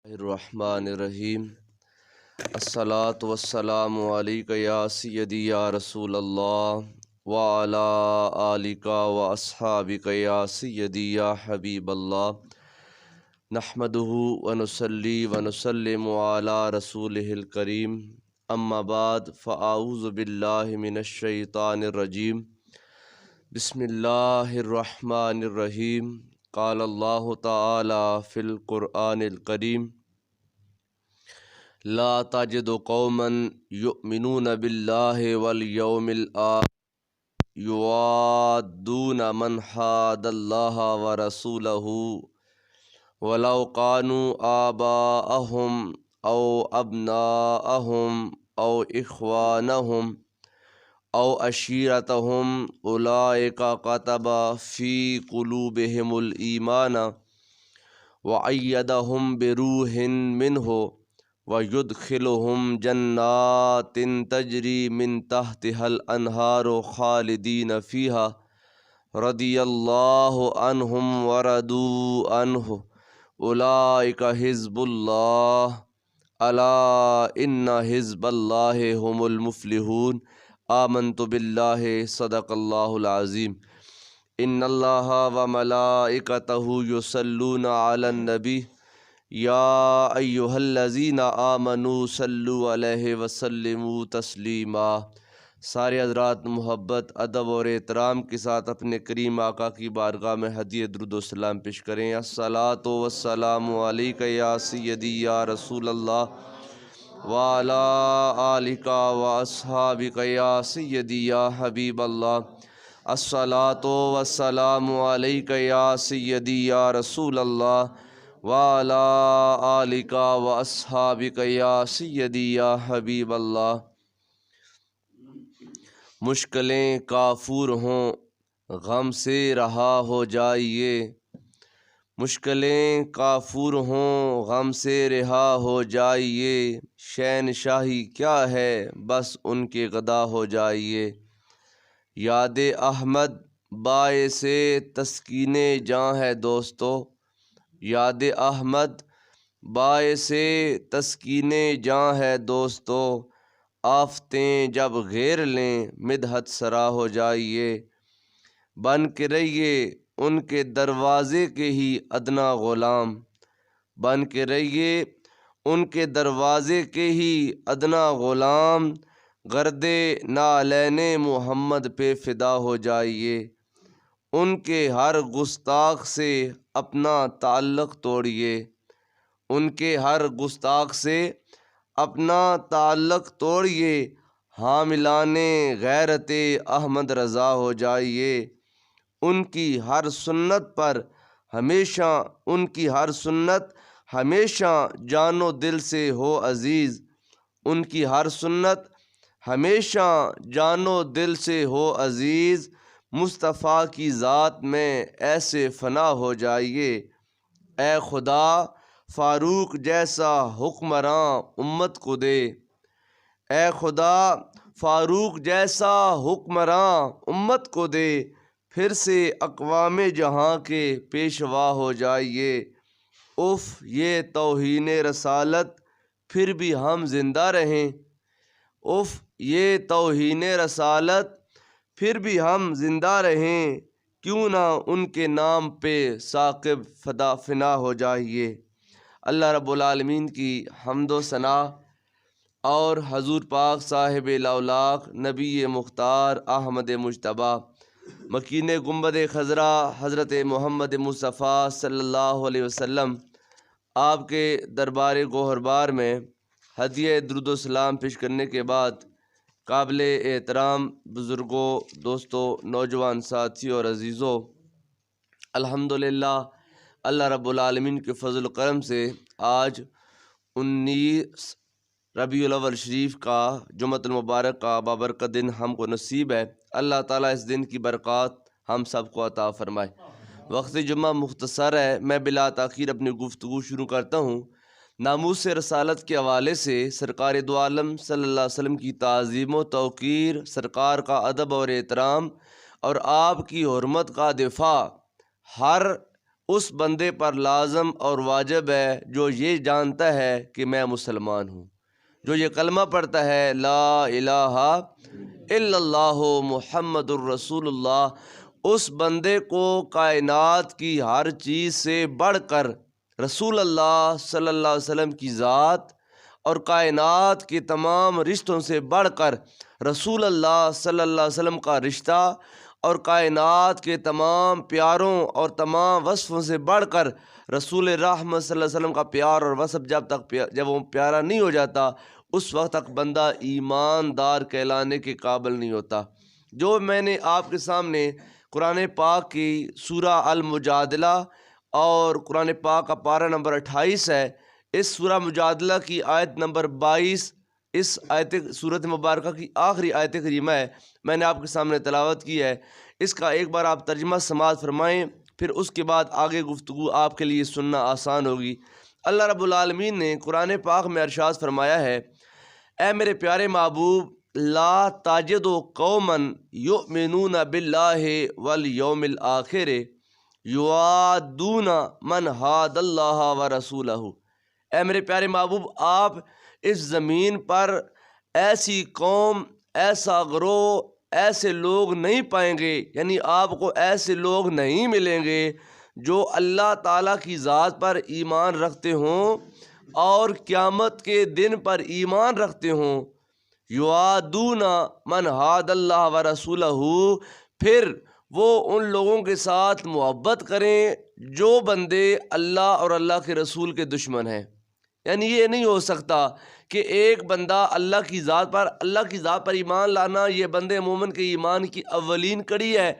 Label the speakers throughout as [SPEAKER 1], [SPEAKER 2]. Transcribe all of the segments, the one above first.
[SPEAKER 1] الرحمن الرحیم الصلاۃ والسلام علیک یا سیدی یا رسول اللہ وعلی آلک واصحابک یا سیدی یا حبیب اللہ نحمدہ ونصلی ونسلم علی رسولہ الکریم اما بعد فاعوذ باللہ من الشیطان الرجیم بسم اللہ الرحمن الرحیم قال اللہ تعالی فی القرآن الکریم لا تجد قوما یؤمنون باللہ والیوم الآخر یوادون من حاد اللہ ورسولہ ولو كانوا آباءهم او ابناءهم او اخوانهم او عشیرتهم اولئک كتب في قلوبهم الایمان وأيدهم بروح منه وَيُدْخِلُهُمْ جَنَّاتٍ تَجْرِي مِن تَحْتِهَا الْأَنْهَارُ خَالِدِينَ فِيهَا رَضِيَ اللَّهُ عَنْهُمْ وَرَضُوا عَنْهُ أُولَئِكَ حِزْبُ اللَّهِ أَلَا إِنَّ حِزْبَ اللَّهِ هُمُ الْمُفْلِحُونَ آمنت باللہ صدق اللہ العظیم إِنَّ اللَّهَ وَمَلَائِكَتَهُ يُصَلُّونَ عَلَى النَّبِيِّ یا ایہا الذین آمنوا صلوا علیہ وسلموا تسلیما۔ سارے حضرات محبت، ادب اور احترام کے ساتھ اپنے کریم آقا کی بارگاہ میں ہدیہ درود و سلام پیش کریں۔ الصلاۃ والسلام علیک یا سیدی یا رسول اللہ وعلی آلک واصحابک یا سیدی یا حبیب اللہ۔ الصلاۃ والسلام علیک یا سیدی یا رسول اللہ وعلی آلک واصحابک یا سیدی یا حبیب اللہ۔ مشکلیں کافور ہوں غم سے رہا ہو جائیے، مشکلیں کافور ہوں غم سے رہا ہو جائیے، شہنشاہی کیا ہے بس ان کے غدا ہو جائیے۔ یاد احمد باعث تسکین جاں ہے دوستو، یاد احمد باعث تسکین جاں ہے دوستو، آفتیں جب گھیر لیں مدحت سرا ہو جائیے۔ بن کے رہیے ان کے دروازے کے ہی ادنا غلام، بن کے رہیے ان کے دروازے کے ہی ادنا غلام، گرد نعلین محمد پہ فدا ہو جائیے۔ ان کے ہر گستاخ سے اپنا تعلق توڑیے، ان کے ہر گستاخ سے اپنا تعلق توڑیے، حاملان غیرت احمد رضا ہو جائیے۔ ان کی ہر سنت پر ہمیشہ، ان کی ہر سنت ہمیشہ جان و دل سے ہو عزیز، ان کی ہر سنت ہمیشہ جان و دل سے ہو عزیز، مصطفیٰ کی ذات میں ایسے فنا ہو جائیے۔ اے خدا فاروق جیسا حکمراں امت کو دے، اے خدا فاروق جیسا حکمراں امت کو دے، پھر سے اقوام جہاں کے پیشوا ہو جائیے۔ اف یہ توہین رسالت پھر بھی ہم زندہ رہیں، اف یہ توہین رسالت پھر بھی ہم زندہ رہیں، کیوں نہ ان کے نام پہ ثاقب فنا ہو جائیے۔ اللہ رب العالمین کی حمد و ثنا اور حضور پاک صاحب الاولاق نبی مختار احمد مجتبیٰ مکین گنبد خضرا حضرت محمد مصطفیٰ صلی اللہ علیہ وسلم آپ کے دربار گوہربار میں ہدیہ درود و سلام پیش کرنے کے بعد قابل احترام بزرگوں، دوستوں، نوجوان ساتھیوں اور عزیزوں، الحمدللہ اللہ رب العالمین کے فضل و کرم سے آج 19 ربیع الاول شریف کا جمعۃ المبارک کا بابرکت دن ہم کو نصیب ہے۔ اللہ تعالیٰ اس دن کی برکات ہم سب کو عطا فرمائے۔ وقت جمعہ مختصر ہے، میں بلا تاخیر اپنی گفتگو شروع کرتا ہوں۔ ناموس رسالت کے حوالے سے سرکار دو عالم صلی اللہ علیہ وسلم کی تعظیم و توقیر، سرکار کا ادب اور احترام اور آپ کی حرمت کا دفاع ہر اس بندے پر لازم اور واجب ہے جو یہ جانتا ہے کہ میں مسلمان ہوں، جو یہ کلمہ پڑھتا ہے لا الہ الا اللہ محمد الرسول اللہ۔ اس بندے کو کائنات کی ہر چیز سے بڑھ کر رسول اللہ صلی اللہ علیہ وسلم کی ذات اور کائنات کے تمام رشتوں سے بڑھ کر رسول اللہ صلی اللہ علیہ وسلم کا رشتہ اور کائنات کے تمام پیاروں اور تمام وصفوں سے بڑھ کر رسول رحمت صلی اللہ علیہ وسلم کا پیار اور وصف جب وہ پیارا نہیں ہو جاتا اس وقت تک بندہ ایماندار کہلانے کے قابل نہیں ہوتا۔ جو میں نے آپ کے سامنے قرآن پاک کی سورہ المجادلہ اور قرآن پاک کا پارہ نمبر 28 ہے، اس سورہ مجادلہ کی آیت نمبر 22 اس سورت مبارکہ کی آخری آیت کریمہ ہے، میں نے آپ کے سامنے تلاوت کی ہے۔ اس کا ایک بار آپ ترجمہ سماعت فرمائیں، پھر اس کے بعد آگے گفتگو آپ کے لیے سننا آسان ہوگی۔ اللہ رب العالمین نے قرآن پاک میں ارشاد فرمایا ہے، اے میرے پیارے محبوب، لا تاجد قوما یؤمنون باللہ والیوم الآخر یوادون من حاد اللہ ورسولہ۔ اے میرے پیارے محبوب، آپ اس زمین پر ایسی قوم، ایسا گروہ، ایسے لوگ نہیں پائیں گے، یعنی آپ کو ایسے لوگ نہیں ملیں گے جو اللہ تعالیٰ کی ذات پر ایمان رکھتے ہوں اور قیامت کے دن پر ایمان رکھتے ہوں۔ یوادون من حاد اللہ ورسولہ، پھر وہ ان لوگوں کے ساتھ محبت کریں جو بندے اللہ اور اللہ کے رسول کے دشمن ہیں۔ یعنی یہ نہیں ہو سکتا کہ ایک بندہ اللہ کی ذات پر ایمان لانا، یہ بندے مومن کے ایمان کی اولین کڑی ہے،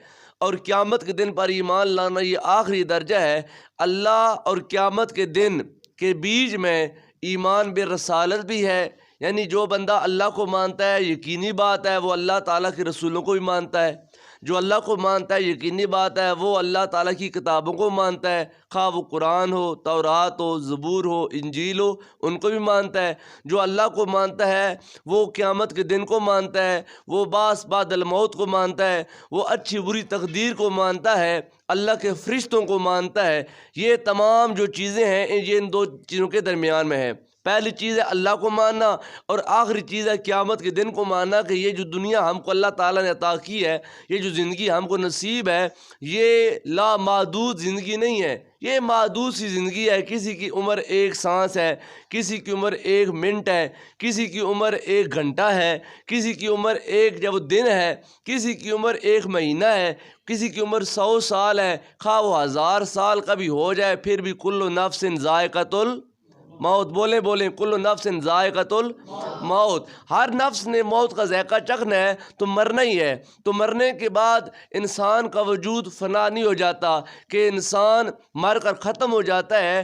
[SPEAKER 1] اور قیامت کے دن پر ایمان لانا یہ آخری درجہ ہے۔ اللہ اور قیامت کے دن کے بیچ میں ایمان بالرسالت بھی ہے، یعنی جو بندہ اللہ کو مانتا ہے یقینی بات ہے وہ اللہ تعالیٰ کے رسولوں کو بھی مانتا ہے، جو اللہ کو مانتا ہے یقینی بات ہے وہ اللہ تعالیٰ کی کتابوں کو مانتا ہے، خواہ وہ قرآن ہو، تورات ہو، زبور ہو، انجیل ہو، ان کو بھی مانتا ہے۔ جو اللہ کو مانتا ہے وہ قیامت کے دن کو مانتا ہے، وہ بعث بعد الموت کو مانتا ہے، وہ اچھی بری تقدیر کو مانتا ہے، اللہ کے فرشتوں کو مانتا ہے۔ یہ تمام جو چیزیں ہیں یہ ان دو چیزوں کے درمیان میں ہے۔ پہلی چیز ہے اللہ کو ماننا، اور آخری چیز ہے قیامت کے دن کو ماننا کہ یہ جو دنیا ہم کو اللہ تعالیٰ نے عطا کی ہے، یہ جو زندگی ہم کو نصیب ہے، یہ لامحدود زندگی نہیں ہے، یہ محدود سی زندگی ہے۔ کسی کی عمر ایک سانس ہے، کسی کی عمر ایک منٹ ہے، کسی کی عمر ایک گھنٹہ ہے، کسی کی عمر ایک جب دن ہے، کسی کی عمر ایک مہینہ ہے، کسی کی عمر 100 سال ہے، خواہ وہ 1000 سال کا بھی ہو جائے، پھر بھی کل نفس ذائقۃ الموت۔ بولیں کل نفس ذائقۃ الموت، ہر نفس نے موت کا ذائقہ چکھنا ہے، تو مرنا ہی ہے۔ تو مرنے کے بعد انسان کا وجود فنا نہیں ہو جاتا کہ انسان مر کر ختم ہو جاتا ہے۔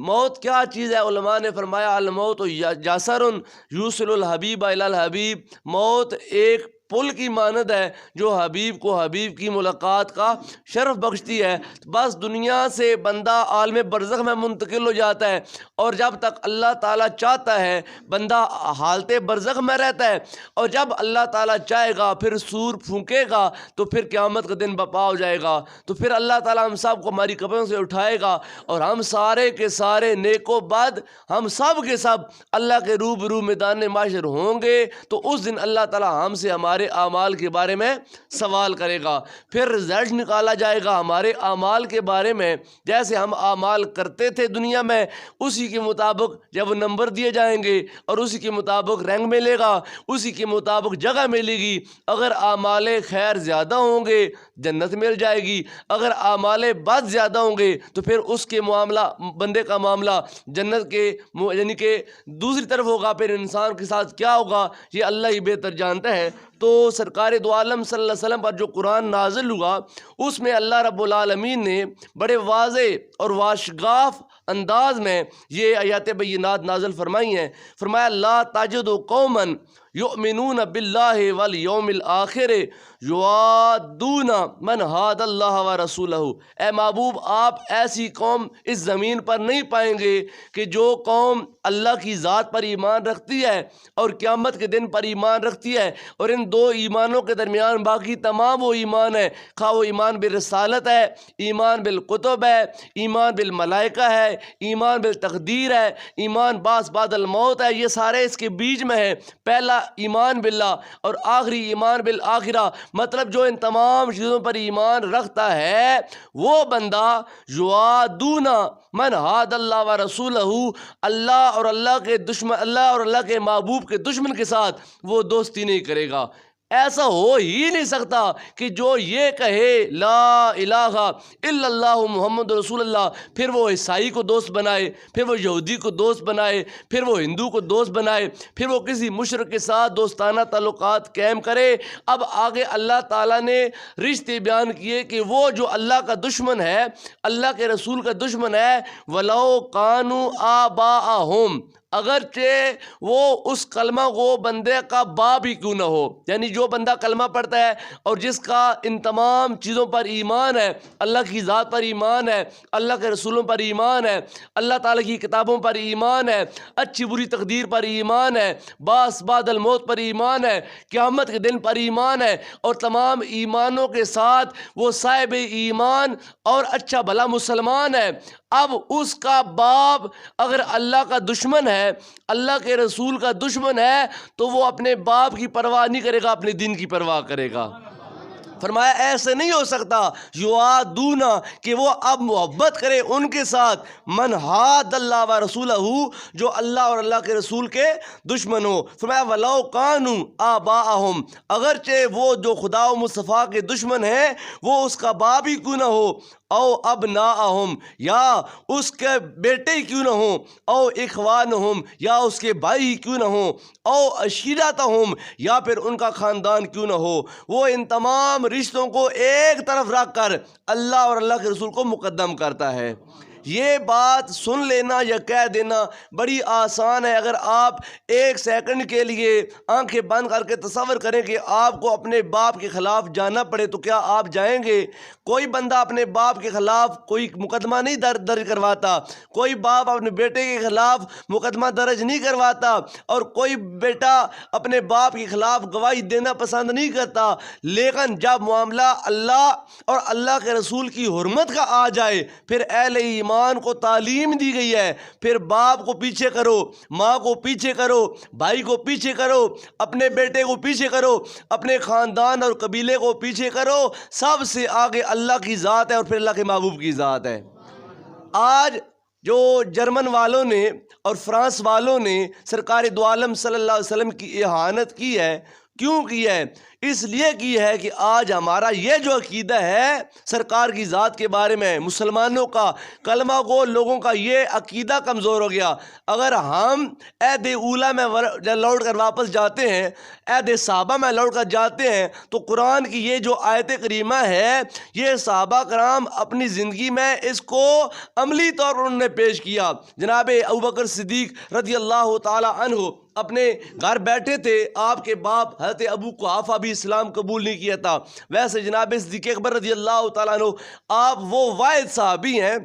[SPEAKER 1] موت کیا چیز ہے؟ علماء نے فرمایا الموت جسر یوصل الحبیب الی الحبیب، موت ایک پل کی مانند ہے جو حبیب کو حبیب کی ملاقات کا شرف بخشتی ہے۔ بس دنیا سے بندہ عالم برزخ میں منتقل ہو جاتا ہے، اور جب تک اللہ تعالیٰ چاہتا ہے بندہ حالت برزخ میں رہتا ہے، اور جب اللہ تعالیٰ چاہے گا پھر سور پھونکے گا تو پھر قیامت کا دن برپا ہو جائے گا، تو پھر اللہ تعالیٰ ہم سب کو ہماری قبروں سے اٹھائے گا، اور ہم سارے کے سارے نیک و بد ہم سب کے سب اللہ کے روبرو میدان محشر ہوں گے۔ تو اس دن اللہ تعالیٰ ہم سے ہمارے اعمال کے بارے میں سوال کرے گا، پھر رزلٹ نکالا جائے گا ہمارے اعمال کے بارے میں، جیسے ہم اعمال کرتے تھے دنیا میں اسی کے مطابق جب نمبر دیے جائیں گے، اور اسی کے مطابق رینک ملے گا، اسی کے مطابق جگہ ملے گی۔ اگر اعمال خیر زیادہ ہوں گے جنت مل جائے گی، اگر اعمال بد زیادہ ہوں گے تو پھر اس کے معاملہ بندے کا معاملہ جنت کے یعنی کہ دوسری طرف ہوگا، پھر انسان کے ساتھ کیا ہوگا یہ اللہ ہی بہتر جانتا ہے۔ تو سرکار دو عالم صلی اللہ علیہ وسلم پر جو قرآن نازل ہوا اس میں اللہ رب العالمین نے بڑے واضح اور واشگاف انداز میں یہ آیات بینات نازل فرمائی ہیں۔ فرمایا لا تجد قوما یؤمنون باللہ والیوم الآخر یوادون من حاد اللہ ورسولہ۔ اے محبوب آپ ایسی قوم اس زمین پر نہیں پائیں گے کہ جو قوم اللہ کی ذات پر ایمان رکھتی ہے اور قیامت کے دن پر ایمان رکھتی ہے، اور ان دو ایمانوں کے درمیان باقی تمام وہ ایمان ہے، خواہ وہ ایمان بالرسالت ہے، ایمان بالکتب ہے، ایمان بالملائکہ ہے، ایمان بالتقدیر ہے، ایمان بعث بعد الموت ہے، یہ سارے اس کے بیچ میں ہیں۔ پہلا ایمان باللہ اور آخری ایمان بالآخرہ، مطلب جو ان تمام چیزوں پر ایمان رکھتا ہے وہ بندہ یوادون من حاد اللہ و رسولہ، اللہ اور اللہ کے دشمن، اللہ اور اللہ کے محبوب کے دشمن کے ساتھ وہ دوستی نہیں کرے گا۔ ایسا ہو ہی نہیں سکتا کہ جو یہ کہے لا الہ الا اللہ محمد رسول اللہ، پھر وہ عیسائی کو دوست بنائے، پھر وہ یہودی کو دوست بنائے، پھر وہ ہندو کو دوست بنائے، پھر وہ کسی مشرک کے ساتھ دوستانہ تعلقات قائم کرے۔ اب آگے اللہ تعالیٰ نے رشتے بیان کیے کہ وہ جو اللہ کا دشمن ہے، اللہ کے رسول کا دشمن ہے، وَلَوْ كَانُوا آبَاءَهُمْ، اگرچہ وہ اس کلمہ کو بندے کا باپ ہی کیوں نہ ہو، یعنی جو بندہ کلمہ پڑھتا ہے اور جس کا ان تمام چیزوں پر ایمان ہے، اللہ کی ذات پر ایمان ہے، اللہ کے رسولوں پر ایمان ہے، اللہ تعالیٰ کی کتابوں پر ایمان ہے، اچھی بری تقدیر پر ایمان ہے، بعث بعد الموت پر ایمان ہے، قیامت کے دن پر ایمان ہے، اور تمام ایمانوں کے ساتھ وہ صاحب ایمان اور اچھا بھلا مسلمان ہے، اب اس کا باپ اگر اللہ کا دشمن ہے، اللہ کے رسول کا دشمن ہے، تو وہ اپنے باپ کی پرواہ نہیں کرے گا، اپنے دین کی پرواہ کرے گا۔ فرمایا ایسے نہیں ہو سکتا یوادون کہ وہ اب محبت کرے ان کے ساتھ، من حاد اللہ و رسولہ، جو اللہ اور اللہ کے رسول کے دشمن ہو۔ فرمایا وَلَوْ كَانُوا آبَاءَهُمْ، اگرچہ وہ جو خدا و مصطفیٰ کے دشمن ہیں وہ اس کا باپ ہی کیوں نہ ہو، او ابناءہم، یا اس کے بیٹے ہی کیوں نہ ہوں، او اخوانہم، یا اس کے بھائی کیوں نہ ہوں، او عشیرتہم، یا پھر ان کا خاندان کیوں نہ ہو، وہ ان تمام رشتوں کو ایک طرف رکھ کر اللہ اور اللہ کے رسول کو مقدم کرتا ہے۔ یہ بات سن لینا یا کہہ دینا بڑی آسان ہے۔ اگر آپ ایک سیکنڈ کے لیے آنکھیں بند کر کے تصور کریں کہ آپ کو اپنے باپ کے خلاف جانا پڑے تو کیا آپ جائیں گے؟ کوئی بندہ اپنے باپ کے خلاف کوئی مقدمہ نہیں درج کرواتا، کوئی باپ اپنے بیٹے کے خلاف مقدمہ درج نہیں کرواتا، اور کوئی بیٹا اپنے باپ کے خلاف گواہی دینا پسند نہیں کرتا۔ لیکن جب معاملہ اللہ اور اللہ کے رسول کی حرمت کا آ جائے، پھر اہل ایمان کو تعلیم دی گئی ہے، پھر باپ کو پیچھے کرو، ماں کو پیچھے کرو، بھائی کو پیچھے کرو، اپنے بیٹے کو پیچھے کرو، اپنے خاندان اور قبیلے کو پیچھے کرو، سب سے آگے اللہ کی ذات ہے اور پھر اللہ کے محبوب کی ذات ہے۔ آج جو جرمن والوں نے اور فرانس والوں نے سرکار دو عالم صلی اللہ علیہ وسلم کی اہانت کی ہے، کیوں کی ہے؟ اس لیے کی ہے کہ آج ہمارا یہ جو عقیدہ ہے سرکار کی ذات کے بارے میں، مسلمانوں کا، کلمہ گو لوگوں کا یہ عقیدہ کمزور ہو گیا۔ اگر ہم عہد اولیٰ میں لوٹ کر واپس جاتے ہیں، عہد صحابہ میں لوٹ کر جاتے ہیں، تو قرآن کی یہ جو آیت کریمہ ہے، یہ صحابہ کرام اپنی زندگی میں اس کو عملی طور پر انہوں نے پیش کیا۔ جناب ابوبکر صدیق رضی اللہ تعالی عنہ اپنے گھر بیٹھے تھے، آپ کے باپ حضرت ابو قحافہ بھی اسلام قبول نہیں کیا تھا۔ ویسے جناب صدیق اکبر رضی اللہ تعالیٰ عنہ آپ وہ واحد صحابی ہیں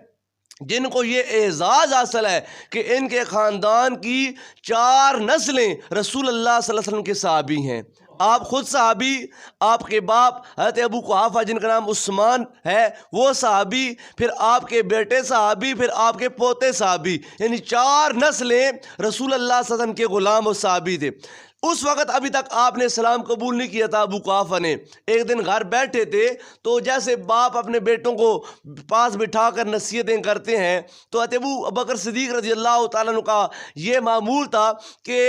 [SPEAKER 1] جن کو یہ اعزاز حاصل ہے کہ ان کے خاندان کی 4 نسلیں رسول اللہ صلی اللہ علیہ وسلم کے صحابی ہیں۔ آپ خود صحابی، آپ کے باپ حضرت ابو قحافہ جن کا نام عثمان ہے وہ صحابی، پھر آپ کے بیٹے صحابی، پھر آپ کے پوتے صحابی، یعنی 4 نسلیں رسول اللہ صلی اللہ علیہ وسلم کے غلام و صحابی تھے۔ اس وقت ابھی تک آپ نے اسلام قبول نہیں کیا تھا ابو قحافہ نے۔ ایک دن گھر بیٹھے تھے تو جیسے باپ اپنے بیٹوں کو پاس بٹھا کر نصیحتیں کرتے ہیں، تو ابو بکر صدیق رضی اللہ تعالیٰ عنہ کا یہ معمول تھا کہ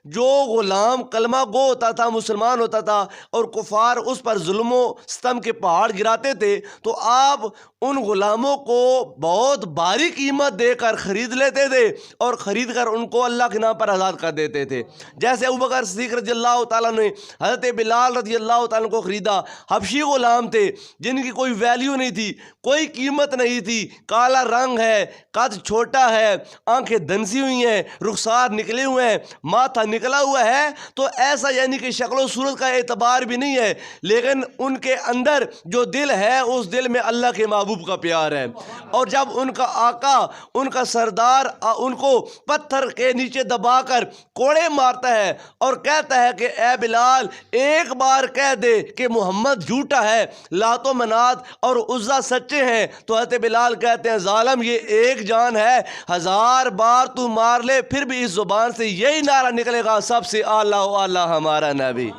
[SPEAKER 1] جو غلام کلمہ گو ہوتا تھا، مسلمان ہوتا تھا اور کفار اس پر ظلم و ستم کے پہاڑ گراتے تھے تو آپ ان غلاموں کو بہت بھاری قیمت دے کر خرید لیتے تھے اور خرید کر ان کو اللہ کے نام پر آزاد کر دیتے تھے. جیسے ابوبکر صدیق رضی اللہ تعالیٰ نے حضرت بلال رضی اللہ تعالیٰ کو خریدا. حبشی غلام تھے جن کی کوئی ویلیو نہیں تھی, کوئی قیمت نہیں تھی, کالا رنگ ہے, قد چھوٹا ہے, آنکھیں دھنسی ہوئی ہیں, رخسار نکلے ہوئے ہیں, ماتھا نکلا ہوا ہے, تو ایسا یعنی کہ شکل و صورت کا اعتبار بھی نہیں ہے, لیکن ان کے اندر جو دل ہے اس دل میں اللہ کے محبوب کا پیار ہے. اور جب ان کا آقا, ان کا سردار ان کو پتھر کے نیچے دبا کر کوڑے مارتا ہے اور کہتا ہے کہ اے بلال ایک بار کہہ دے کہ محمد جھوٹا ہے, لات و منات اور عزا سچے ہیں, تو حضرت بلال کہتے ہیں ظالم یہ ایک جان ہے, 1000 بار تو مار لے پھر بھی اس زبان سے یہی نعرہ نکلے گا سب سے اعلیٰ و اعلیٰ ہمارا نبی.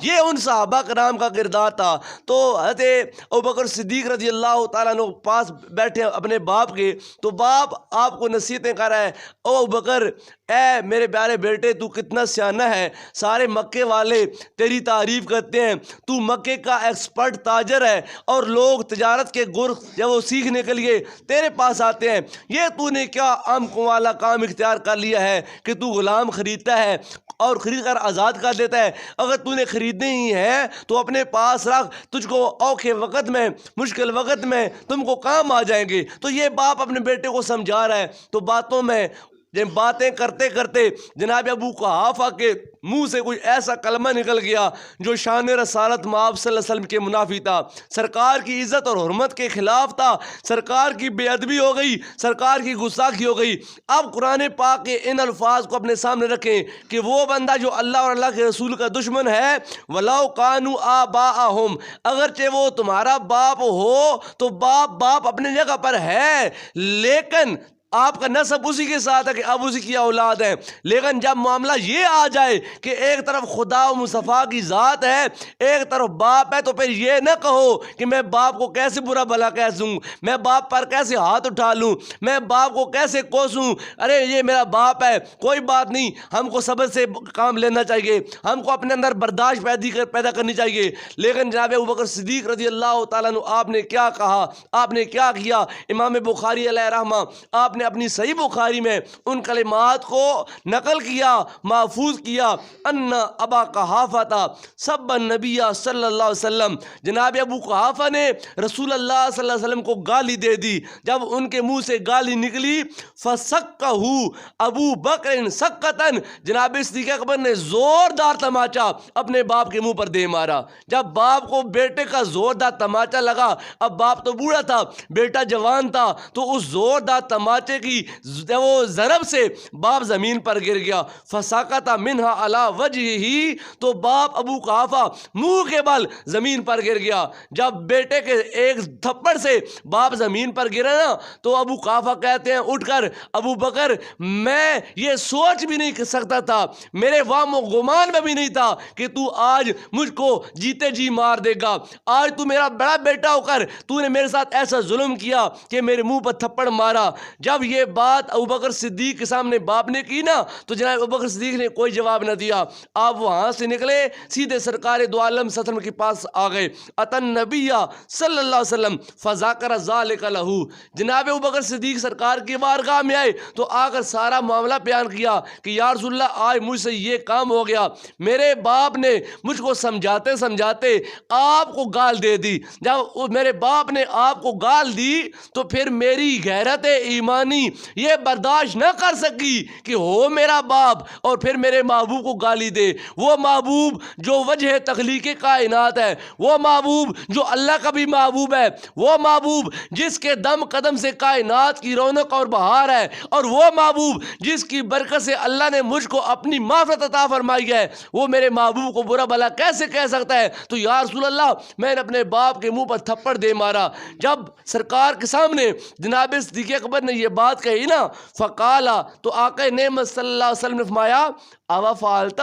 [SPEAKER 1] یہ ان صحابہ کرام کا کردار تھا. تو حضرت ابوبکر صدیق رضی اللہ تعالیٰ عنہ پاس بیٹھے اپنے باپ کے, تو باپ آپ کو نصیحتیں کر رہا ہے, او ابوبکر اے میرے پیارے بیٹے تو کتنا سیانہ ہے, سارے مکے والے تیری تعریف کرتے ہیں, تو مکے کا ایکسپرٹ تاجر ہے اور لوگ تجارت کے گر جب وہ سیکھنے کے لیے تیرے پاس آتے ہیں, یہ تو نے کیا عمق والا کام اختیار کر لیا ہے کہ تو غلام خریدتا ہے اور خرید کر آزاد کر دیتا ہے. اگر تو نے خریدنے ہی ہیں تو اپنے پاس رکھ, تجھ کو اوکھے وقت میں مشکل وقت میں تم کو کام آ جائیں گے. تو یہ باپ اپنے بیٹے کو سمجھا رہا ہے. تو باتوں میں جب باتیں کرتے کرتے جناب ابو قحافہ کے منہ سے کوئی ایسا کلمہ نکل گیا جو شان رسالت مآب صلی اللہ علیہ وسلم کے منافی تھا, سرکار کی عزت اور حرمت کے خلاف تھا, سرکار کی بے ادبی ہو گئی, سرکار کی گستاخی ہو گئی. اب قرآن پاک کے ان الفاظ کو اپنے سامنے رکھیں کہ وہ بندہ جو اللہ اور اللہ کے رسول کا دشمن ہے, وَلَوْ كَانُوا آبَاءَهُمْ, اگرچہ وہ تمہارا باپ ہو تو باپ اپنے جگہ پر ہے, لیکن آپ کا نسب اسی کے ساتھ ہے کہ اب اسی کی اولاد ہے. لیکن جب معاملہ یہ آ جائے کہ ایک طرف خدا و مصطفیٰ کی ذات ہے, ایک طرف باپ ہے, تو پھر یہ نہ کہو کہ میں باپ کو کیسے برا بھلا کہہ دوں, میں باپ پر کیسے ہاتھ اٹھا لوں, میں باپ کو کیسے کوسوں, ارے یہ میرا باپ ہے. کوئی بات نہیں, ہم کو صبر سے کام لینا چاہیے, ہم کو اپنے اندر برداشت پیدا کرنی چاہیے. لیکن جناب ابوبکر صدیق رضی اللہ تعالیٰ عنہ آپ نے کیا کہا, آپ نے کیا کیا. امام بخاری علیہ رحمہ آپ نے اپنی صحیح بخاری میں ان کلمات کو نقل کیا, محفوظ کیا, ان ابا قحافہ سب النبی صلی اللہ علیہ وسلم, جناب ابو قحافہ نے رسول اللہ صلی اللہ علیہ وسلم کو گالی دے دی. جب ان کے منہ سے گالی نکلی فسقہ ابو بکر سقطن, جناب صدیق اکبر نے زوردار تماچا اپنے باپ کے منہ پر دے مارا. جب باپ کو بیٹے کا زوردار تماچا لگا, اب باپ تو بوڑھا تھا, بیٹا جوان تھا, تو اس زوردار تماچے کی وہ ضرب سے باپ زمین پر گر گیا. فسقط منہا علی وجہہ, تو باپ ابو قحافہ منہ کے بل زمین پر گر گیا. جب بیٹے کے ایک تھپڑ سے باپ زمین پر گرا نا, تو ابو قحافہ کہتے ہیں اٹھ کر, ابو بکر میں یہ سوچ بھی نہیں سکتا تھا, میرے وہم و گمان میں بھی نہیں تھا کہ تو آج مجھ کو جیتے جی مار دے گا. آج تو میرا بڑا بیٹا ہو کر تو نے میرے ساتھ ایسا ظلم کیا کہ میرے منہ پر تھپڑ مارا. جب یہ بات ابوبکر صدیق کے سامنے باپ نے کی نا, تو جناب ابوبکر صدیق نے کوئی جواب نہ دیا. آپ وہاں سے نکلے, سیدھے سرکار دو عالم صلی اللہ علیہ وسلم کے پاس آ گئے. اتن نبی صلی اللہ علیہ وسلم فذاکر ذالک لہ, جناب ابوبکر صدیق سرکار کی بارگاہ میں آئے تو آ کر سارا معاملہ بیان کیا کہ یا رسول اللہ آج مجھ سے یہ کام ہو گیا, میرے باپ نے مجھ کو سمجھاتے سمجھاتے آپ کو گال دے دی. جب میرے باپ نے آپ کو گال دی تو پھر میری غیرت ایمانی یہ برداشت نہ کر سکی کہ ہو میرا باپ اور پھر میرے محبوب کو گالی دے. وہ محبوب جو وجہ تخلیق کائنات ہے, وہ محبوب جو اللہ کا بھی محبوب ہے, وہ محبوب جس کے دم قدم سے کائنات کی رونق اور بہار ہے, اور وہ محبوب جس کی برکت سے اللہ نے مجھ کو اپنی معرفت عطا فرمائی ہے, وہ میرے محبوب کو برا بھلا کیسے کہہ سکتا ہے. تو یا رسول اللہ میں نے اپنے باپ کے منہ پر تھپڑ دے مارا. جب سرکار کے سامنے جناب صدیق اکبر نے یہ بات کہی نا, فقالا, تو آقا نعمت صلی اللہ علیہ وسلم نے فرمایا اوا فعلتہ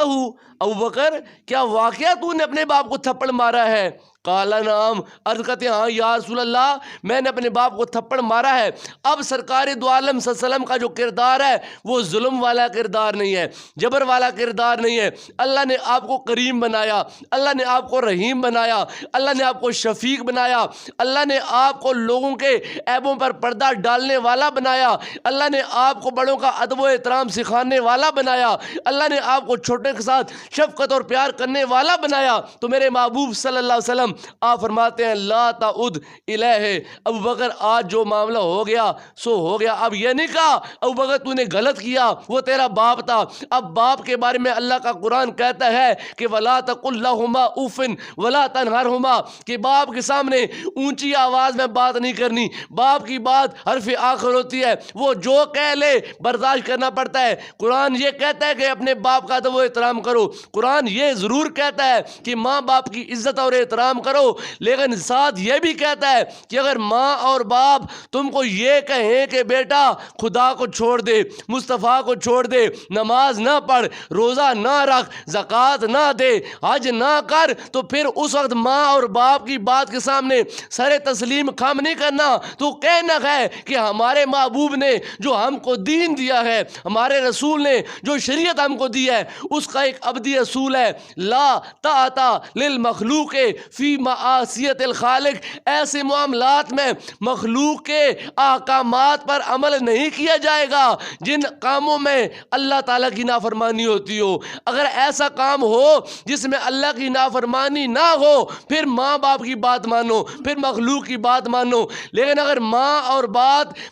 [SPEAKER 1] ابو بکر, کیا واقعہ تو نے اپنے باپ کو تھپڑ مارا ہے؟ قال نعم، عرض کرتے ہیں ہاں یا رسول اللہ، میں نے اپنے باپ کو تھپڑ مارا ہے۔ اب سرکار دو عالم صلی اللہ علیہ وسلم کا جو کردار ہے وہ ظلم والا کردار نہیں ہے، جبر والا کردار نہیں ہے۔ اللہ نے آپ کو کریم بنایا، اللہ نے آپ کو رحیم بنایا، اللہ نے آپ کو شفیق بنایا، اللہ نے آپ کو لوگوں کے عیبوں پر پردہ ڈالنے والا بنایا، اللہ نے آپ کو بڑوں کا ادب و احترام سکھانے والا بنایا، اللہ نے آپ کو چھوٹے کے ساتھ شفقت اور پیار کرنے والا بنایا۔ تو میرے محبوب صلی اللہ علیہ وسلم آپ فرماتے ہیں لا تعد الیہ، ابو بکر آج جو معاملہ ہو گیا سو ہو گیا۔ اب یہ نہیں کہا ابو بکر تو نے غلط کیا، وہ تیرا باپ تھا۔ اب باپ کے بارے میں اللہ کا قرآن کہتا ہے کہ وَلَا تَقُلْ لَهُمَا أُفٍّ وَلَا تَنْهَرْهُمَا، کہ باپ کے سامنے اونچی آواز میں بات نہیں کرنی، باپ کی بات حرف آخر ہوتی ہے، وہ جو کہہ لے برداشت کرنا پڑتا ہے۔ قرآن یہ کہتا ہے کہ اپنے باپ کا ادب و احترام کرو، قرآن یہ ضرور کہتا ہے کہ ماں باپ کی عزت اور احترام کرو، لیکن ساتھ یہ بھی کہتا ہے کہ اگر ماں اور باپ تم کو یہ کہیں کہ بیٹا خدا کو چھوڑ دے، مصطفیٰ کو چھوڑ دے، نماز نہ پڑھ، روزہ نہ رکھ، زکوٰۃ نہ دے، حج نہ کر، تو پھر اس وقت ماں اور باپ کی بات کے سامنے سر تسلیم خم نہیں کرنا۔ تو کہنا ہے کہ ہمارے محبوب نے جو ہم کو دین دیا ہے، ہمارے رسول نے جو شریعت ہم کو دی ہے، اس کا ایک ابدی اصول ہے لا طاعت للمخلوق فی معصیت الخالق۔ ایسے معاملات میں مخلوق کے احکامات پر عمل نہیں کیا جائے گا جن کاموں میں اللہ تعالیٰ کی نافرمانی ہوتی ہو۔ اگر ایسا کام ہو جس میں اللہ کی نافرمانی نہ ہو، پھر ماں باپ کی بات مانو، پھر مخلوق کی بات مانو۔ لیکن اگر ماں اور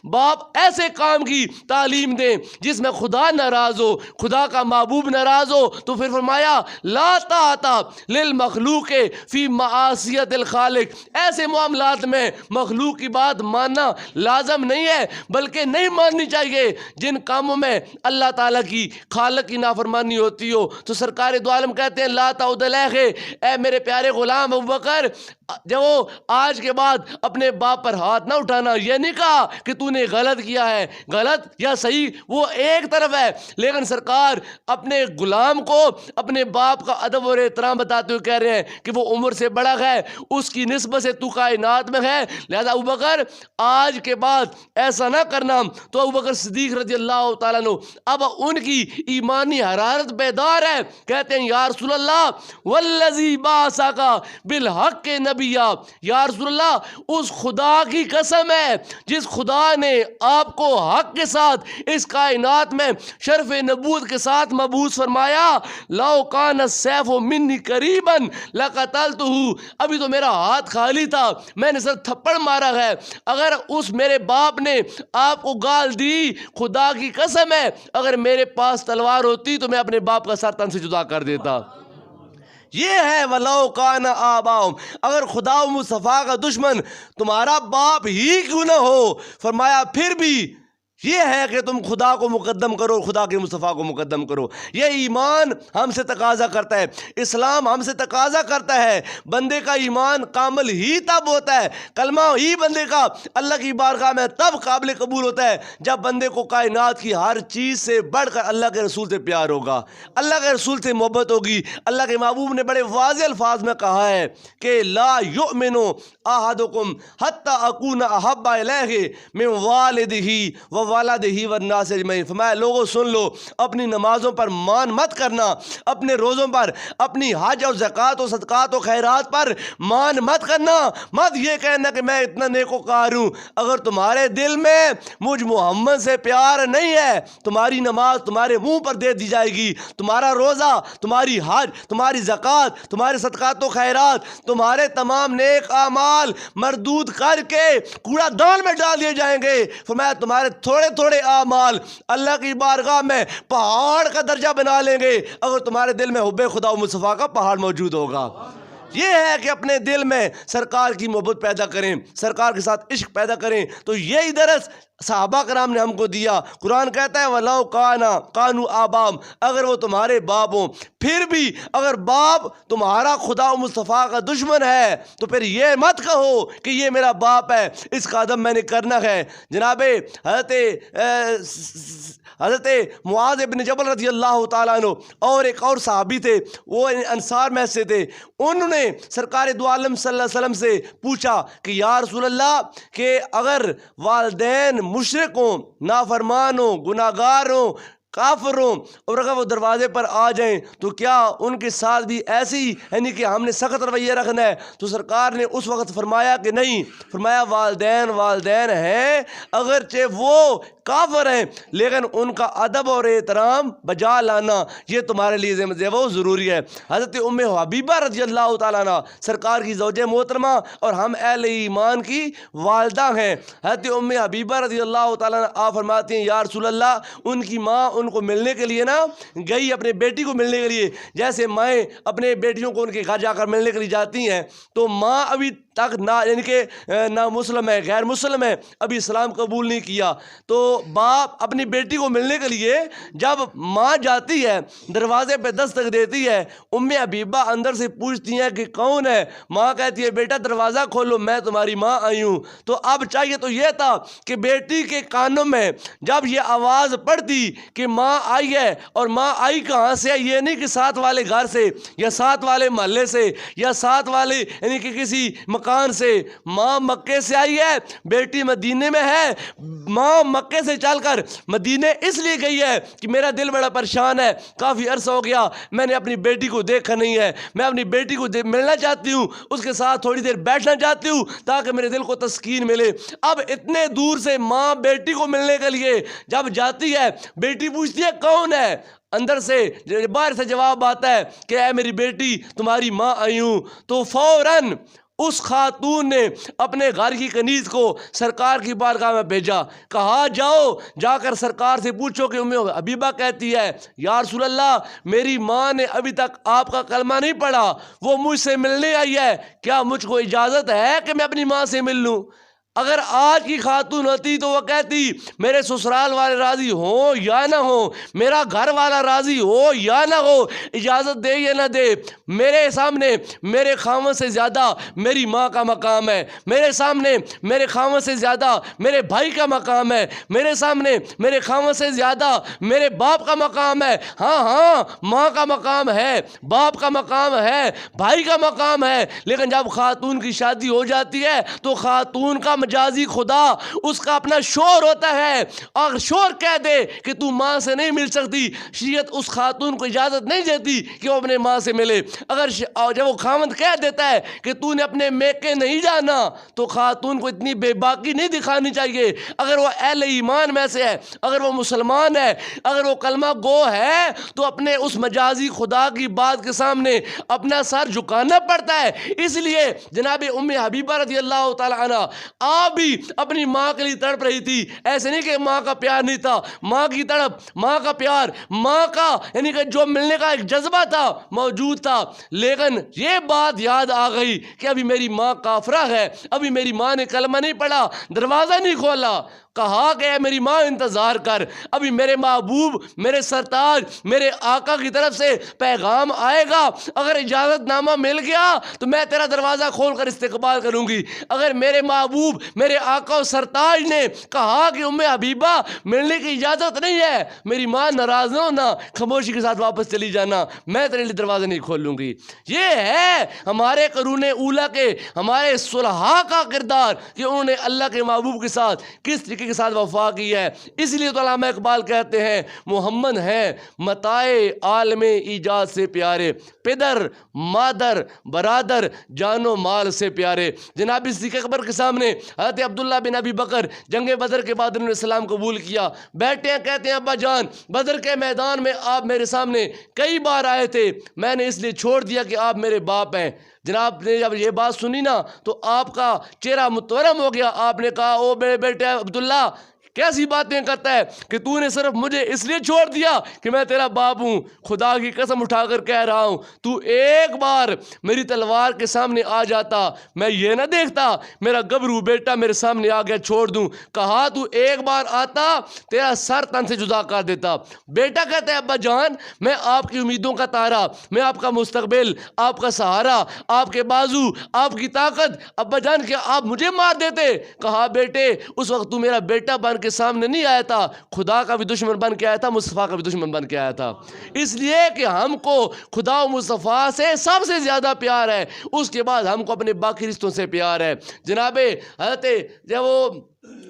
[SPEAKER 1] باپ ایسے کام کی تعلیم دیں جس میں خدا ناراض ہو، خدا کا محبوب ناراض ہو، تو پھر فرمایا لا طاعت للمخلوق فی معصیت الخالق۔ ایسے معاملات میں مخلوق کی بات ماننا لازم نہیں ہے، بلکہ نہیں ماننی چاہیے جن کاموں میں اللہ تعالیٰ کی خالق کی نافرمانی ہوتی ہو۔ تو سرکار دو عالم کہتے ہیں لا تعد الیہ، اے میرے پیارے غلام ابو بکر، جو آج کے بعد اپنے باپ پر ہاتھ نہ اٹھانا۔ یہ نہیں کہا کہ تو نے غلط کیا ہے، غلط یا صحیح وہ ایک طرف ہے، لیکن سرکار اپنے غلام کو اپنے باپ کا ادب اور احترام بتاتے ہوئے کہہ رہے ہیں کہ وہ عمر سے بڑا ہے، اس کی نسبت سے تو کائنات میں ہے، لہذا ابو بکر آج کے بعد ایسا نہ کرنا۔ تو ابو بکر صدیق رضی اللہ تعالیٰ عنہ اب ان کی ایمانی حرارت بیدار ہے، کہتے ہیں یا رسول اللہ والذی بعثک بالحق نبیا، یا رسول اللہ اس خدا کی قسم ہے جس خدا نے آپ کو حق کے ساتھ اس کائنات میں شرف نبوت کے ساتھ مبعوث فرمایا، لو کان السیف منی قریبا لقتلتہ، ابھی تو میرا ہاتھ خالی تھا، میں نے سر تھپڑ مارا ہے، اگر اس میرے باپ نے آپ کو گال دی، خدا کی قسم ہے اگر میرے پاس تلوار ہوتی تو میں اپنے باپ کا سر تن سے جدا کر دیتا۔ یہ ہے وَلَوْ كَانَ آبَاؤُهُمْ، اگر خدا و مصطفیٰ کا دشمن تمہارا باپ ہی کیوں نہ ہو، فرمایا پھر بھی یہ ہے کہ تم خدا کو مقدم کرو، خدا کے مصطفیٰ کو مقدم کرو۔ یہ ایمان ہم سے تقاضا کرتا ہے، اسلام ہم سے تقاضا کرتا ہے۔ بندے کا ایمان کامل ہی تب ہوتا ہے، کلمہ ہی بندے کا اللہ کی بارگاہ میں تب قابل قبول ہوتا ہے جب بندے کو کائنات کی ہر چیز سے بڑھ کر اللہ کے رسول سے پیار ہوگا، اللہ کے رسول سے محبت ہوگی۔ اللہ کے محبوب نے بڑے واضح الفاظ میں کہا ہے کہ لا یؤمن احدکم حتی اکون احب الیہ من والدہ والدہ والناس اجمعین، فرمایا لوگوں سن لو، اپنی نمازوں پر مان مت کرنا، اپنے روزوں پر، اپنی حج اور زکوٰۃ و صدقات و خیرات پر مان مت کرنا، مت یہ کہنا کہ میں اتنا نیکوکار ہوں۔ اگر تمہارے دل میں مجھ محمد سے پیار نہیں ہے، تمہاری نماز تمہارے منہ پر دے دی جائے گی، تمہارا روزہ، تمہاری حج، تمہاری زکوٰۃ، تمہارے صدقات و خیرات، تمہارے تمام نیک اعمال مردود کر کے کوڑا دان میں ڈال دیے جائیں گے۔ فرمایا تمہارے تھوڑے اعمال اللہ کی بارگاہ میں پہاڑ کا درجہ بنا لیں گے اگر تمہارے دل میں حب خدا و مصطفیٰ کا پہاڑ موجود ہوگا۔ یہ ہے کہ اپنے دل میں سرکار کی محبت پیدا کریں، سرکار کے ساتھ عشق پیدا کریں۔ تو یہی درس صحابہ کرام نے ہم کو دیا۔ قرآن کہتا ہے وَلَوْ كَانَ كَانُوا آبَاءَهُمْ، اگر وہ تمہارے باپ ہوں، پھر بھی اگر باپ تمہارا خدا و مصطفیٰ کا دشمن ہے تو پھر یہ مت کہو کہ یہ میرا باپ ہے، اس کا ادب میں نے کرنا ہے۔ جناب حضرت معاذ بن جبل رضی اللہ تعالیٰ عنہ اور ایک اور صحابی تھے، وہ انصار میں سے تھے، انہوں نے سرکار دو عالم صلی اللہ علیہ وسلم سے پوچھا کہ یا رسول اللہ کہ اگر والدین مشرک ہوں، نافرمان ہوں، گناہ گار ہوں، کافر ہوں، اور اگر وہ دروازے پر آ جائیں تو کیا ان کے ساتھ بھی ایسی یعنی کہ ہم نے سخت رویہ رکھنا ہے؟ تو سرکار نے اس وقت فرمایا کہ نہیں، فرمایا والدین ہیں، اگرچہ وہ کافر ہیں لیکن ان کا ادب اور احترام بجا لانا یہ تمہارے لیے وہ ضروری ہے۔ حضرت ام حبیبہ رضی اللہ تعالیٰ عنہ سرکار کی زوجہ محترمہ اور ہم اہل ایمان کی والدہ ہیں۔ حضرت ام حبیبہ رضی اللہ تعالیٰ عنہ آپ فرماتی ہیں یا رسول اللہ، ان کی ماں ان کو ملنے کے لیے نا گئی، اپنے بیٹی کو ملنے کے لیے، جیسے مائیں اپنے بیٹیوں کو ان کے گھر جا کر ملنے کے لیے جاتی ہیں، تو ماں ابھی تک نہ یعنی کہ نہ مسلم ہے، غیر مسلم ہے، ابھی اسلام قبول نہیں کیا، تو باپ اپنی بیٹی کو ملنے کے لیے جب ماں جاتی ہے دروازے پہ دستک دیتی ہے، ام حبیبہ اندر سے پوچھتی ہیں کہ کون ہے؟ ماں کہتی ہے بیٹا دروازہ کھولو، میں تمہاری ماں آئی ہوں۔ تو اب چاہیے تو یہ تھا کہ بیٹی کے کانوں میں جب یہ آواز پڑتی کہ ماں آئی ہے، اور ماں آئی کہاں سے ہے، یہ نہیں کہ ساتھ والے گھر سے یا ساتھ والے محلے سے یا ساتھ والے یعنی کہ کسی مکان سے، ماں مکے سے آئی ہے، بیٹی مدینے میں ہے، ماں مکے سے چل کر مدینے اس لیے گئی ہے کہ میرا دل بڑا پریشان ہے، کافی عرصہ ہو گیا میں نے اپنی بیٹی کو دیکھا نہیں ہے، میں اپنی بیٹی کو ملنا چاہتی ہوں، اس کے ساتھ تھوڑی دیر بیٹھنا چاہتی ہوں تاکہ میرے دل کو تسکین ملے۔ اب اتنے دور سے ماں بیٹی کو ملنے کے لیے جب جاتی ہے، بیٹی پوچھتی ہے کون ہے؟ اندر سے باہر سے جواب آتا ہے کہ اے میری بیٹی تمہاری ماں آئی ہوں۔ تو فوراً اس خاتون نے اپنے گھر کی کنیز کو سرکار کی بارگاہ میں بھیجا، کہا جاؤ جا کر سرکار سے پوچھو کہ ام حبیبہ کہتی ہے یا رسول اللہ میری ماں نے ابھی تک آپ کا کلمہ نہیں پڑھا، وہ مجھ سے ملنے آئی ہے، کیا مجھ کو اجازت ہے کہ میں اپنی ماں سے مل لوں؟ اگر آج کی خاتون ہوتی تو وہ کہتی میرے سسرال والے راضی ہوں یا نہ ہوں، میرا گھر والا راضی ہو یا نہ ہو، اجازت دے یا نہ دے، میرے سامنے میرے خاوند سے زیادہ میری ماں کا مقام ہے، میرے سامنے میرے خاوند سے زیادہ میرے بھائی کا مقام ہے، میرے سامنے میرے خاوند سے زیادہ میرے باپ کا مقام ہے۔ ہاں ماں کا مقام ہے، باپ کا مقام ہے، بھائی کا مقام ہے، لیکن جب خاتون کی شادی ہو جاتی ہے تو خاتون کا مجازی خدا اس کا اپنا شور ہوتا ہے، اور شور کہہ دے کہ تو ماں سے نہیں مل سکتی، شریعت اس خاتون کو اجازت نہیں دیتی کہ وہ اپنے ماں سے ملے۔ اگر جب وہ خاوند کہہ دیتا ہے کہ تو نے اپنے میکے نہیں جانا تو خاتون کو اتنی بے باکی نہیں دکھانی چاہیے۔ اگر وہ اہل ایمان میں سے ہے، اگر وہ مسلمان ہے، اگر وہ کلمہ گو ہے تو اپنے اس مجازی خدا کی بات کے سامنے اپنا سر جھکانا پڑتا ہے۔ اس لیے جناب ام حبیبہ رضی اللہ تعالی عنہ آپ بھی اپنی ماں کے لیے تڑپ رہی تھی، ایسے نہیں کہ ماں کا پیار نہیں تھا، ماں کی تڑپ، ماں کا پیار، ماں کا یعنی کہ جو ملنے کا ایک جذبہ تھا موجود تھا، لیکن یہ بات یاد آ گئی کہ ابھی میری ماں کافرہ ہے، ابھی میری ماں نے کلمہ نہیں پڑھا، دروازہ نہیں کھولا۔ کہا کہ اے میری ماں انتظار کر، ابھی میرے محبوب، میرے سرتاج، میرے آقا کی طرف سے پیغام آئے گا، اگر اجازت نامہ مل گیا تو میں تیرا دروازہ کھول کر استقبال کروں گی۔ اگر میرے محبوب، میرے آقا و سرتاج نے کہا کہ ام حبیبہ ملنے کی اجازت نہیں ہے، میری ماں ناراض نہ ہونا، خاموشی کے ساتھ واپس چلی جانا، میں تیرے لیے دروازہ نہیں کھولوں گی۔ یہ ہے ہمارے قرون اولیٰ کے، ہمارے صلحاء کا کردار کہ انہوں نے اللہ کے محبوب کے ساتھ کس طریقے کے ساتھ وفا کی ہے۔ اس لیے تو علامہ اقبال کہتے ہیں محمد ہیں متاع عالم ایجاد سے پیارے، پدر مادر برادر جان و مال سے پیارے۔ جناب صدیق اکبر کے سامنے حضرت عبداللہ بن ابی بکر جنگ بدر کے بعد انہوں نے اسلام قبول کیا، بیٹھے ہیں، کہتے ہیں ابا جان بدر کے میدان میں آپ میرے سامنے کئی بار آئے تھے، میں نے اس لیے چھوڑ دیا کہ آپ میرے باپ ہیں۔ جناب نے جب یہ بات سنی نا تو آپ کا چہرہ متورم ہو گیا، آپ نے کہا او میرے بیٹے عبداللہ کیسی باتیں کرتا ہے کہ تو نے صرف مجھے اس لیے چھوڑ دیا کہ میں تیرا باپ ہوں. خدا کی قسم اٹھا کر کہہ رہا ہوں تو ایک بار میری تلوار کے سامنے آ جاتا, میں یہ نہ دیکھتا میرا گبرو بیٹا میرے سامنے آ گیا چھوڑ دوں. کہا تو ایک بار آتا تیرا سر تن سے جدا کر دیتا. بیٹا کہتا ہے ابا جان میں آپ کی امیدوں کا تارا, میں آپ کا مستقبل, آپ کا سہارا, آپ کے بازو, آپ کی طاقت. ابا جان کیا آپ مجھے مار دیتے؟ کہا بیٹے اس وقت تو میرا بیٹا بن کے سامنے نہیں آیا تھا, خدا کا بھی دشمن بن کے آیا تھا, مصطفیٰ کا بھی دشمن بن کے آیا تھا. اس لیے کہ ہم کو خدا و مصطفیٰ سے سب سے زیادہ پیار ہے, اس کے بعد ہم کو اپنے باقی رشتوں سے پیار ہے. جناب حضرت جب وہ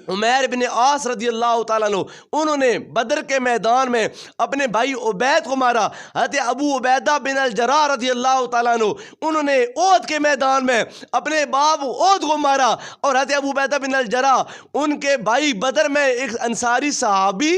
[SPEAKER 1] عمیر بن عاص رضی اللہ تعالیٰ عنہ انہوں نے بدر کے میدان میں اپنے بھائی عبید کو مارا, حضرت ابو عبیدہ بن الجراح رضی اللہ تعالیٰ عنہ انہوں نے احد کے میدان میں اپنے باپ احد کو مارا, اور حضرت ابو عبیدہ بن الجراح ان کے بھائی بدر میں ایک انصاری صحابی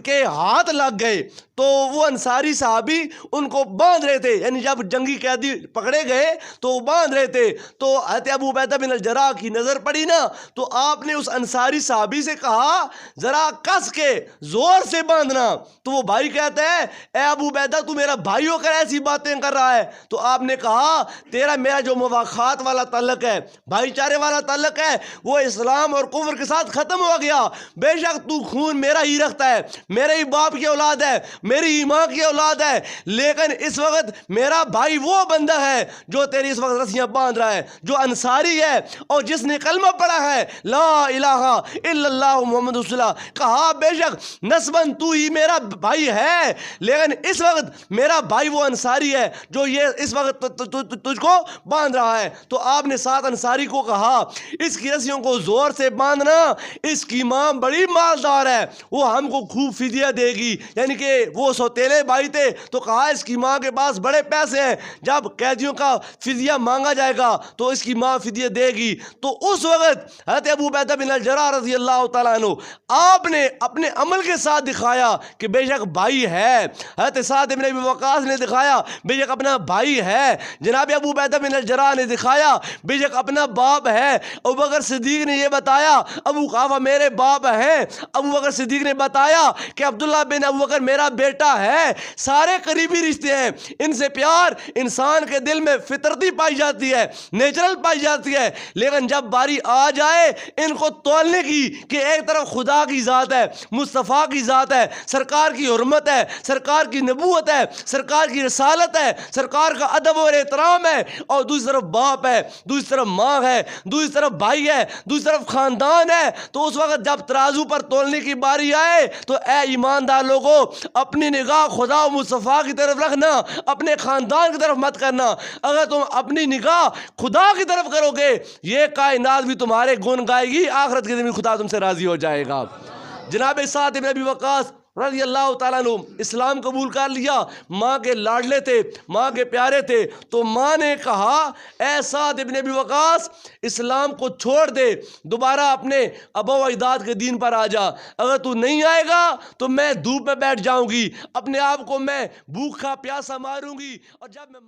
[SPEAKER 1] کے ہاتھ لگ گئے, تو وہ انصاری صحابی ان کو باندھ رہے تھے, یعنی جب جنگی قیدی پکڑے گئے تو وہ باندھ رہے تھے. تو حضرت ابو عبیدہ بن الجراح کی نظر پڑی نا, تو آپ نے اس انصاری صحابی سے کہا ذرا کس کے زور سے باندھنا. تو وہ بھائی کہتا ہے اے ابو عبیدہ تو میرا بھائی ہو کر ایسی باتیں کر رہا ہے. تو آپ نے کہا تیرا میرا جو مواخات والا تعلق ہے, بھائی چارے والا تعلق ہے, وہ اسلام اور کفر کے ساتھ ختم ہو گیا. بے شک تو خون میرا ہی رکھتا ہے, میرے ہی باپ کی اولاد ہے, میری ہی ماں کی اولاد ہے, لیکن اس وقت میرا بھائی وہ بندہ ہے جو تیری اس وقت رسیاں باندھ رہا ہے, جو انصاری ہے اور جس نے کلمہ پڑھا ہے لا الہ الا اللہ محمد رسول اللہ. کہا بے شک نسباً تو ہی میرا بھائی ہے, لیکن اس وقت میرا بھائی وہ انصاری ہے جو یہ اس وقت تجھ کو باندھ رہا ہے. تو آپ نے ساتھ انصاری کو کہا اس کی رسیوں کو زور سے باندھنا, اس کی ماں بڑی مالدار ہے, وہ ہم کو خوب فدیہ دے گی. یعنی کہ وہ سوتیلے بھائی تھے, تو کہا اس کی ماں کے پاس بڑے پیسے ہیں, جب قیدیوں کا فدیہ مانگا جائے گا تو اس کی ماں فدیہ دے گی. تو اس وقت حضرت ابو عبیدہ بن الجراح رضی اللہ تعالیٰ عنہ آپ نے اپنے عمل کے ساتھ دکھایا کہ بے شک بھائی ہے. حضرت سعد بن ابی وقاص نے دکھایا بے شک اپنا بھائی ہے. جناب ابو عبیدہ بن الجراح نے دکھایا بے شک اپنا باپ ہے. ابو بکر صدیق نے یہ بتایا ابو قحافہ میرے باپ ہیں. ابو بکر صدیق نے بتایا کہ عبداللہ بن ابو بکر میرا بیٹا ہے. سارے قریبی رشتے ہیں, ان سے پیار انسان کے دل میں فطرتی پائی جاتی ہے, نیچرل پائی جاتی ہے. لیکن جب باری آ جائے ان کو تولنے کی کہ ایک طرف خدا کی ذات ہے, مصطفیٰ کی ذات ہے, سرکار کی حرمت ہے, سرکار کی نبوت ہے, سرکار کی رسالت ہے, سرکار کا ادب اور احترام ہے, اور دوسری طرف باپ ہے, دوسری طرف ماں ہے, دوسری طرف بھائی ہے, دوسری طرف خاندان ہے, تو اس وقت جب ترازو پر تولنے کی باری آئے تو اے ایماندار لوگوں اپنی نگاہ خدا و مصطفیٰ کی طرف رکھنا, اپنے خاندان کی طرف مت کرنا. اگر تم اپنی نگاہ خدا کی طرف کرو گے یہ کائنات بھی تمہارے گن گائے گی, آخرت کے دن خدا تم سے راضی ہو جائے گا. جناب سعد بن ابی وقاص رضی اللہ تعالیٰ عنہ اسلام قبول کر لیا, ماں کے لاڈلے تھے, ماں کے پیارے تھے. تو ماں نے کہا اے سعد بن ابی وقاص اسلام کو چھوڑ دے, دوبارہ اپنے آبا و اجداد کے دین پر آ جا. اگر تو نہیں آئے گا تو میں دھوپ میں بیٹھ جاؤں گی, اپنے آپ کو میں بھوکا پیاسا ماروں گی, اور جب میں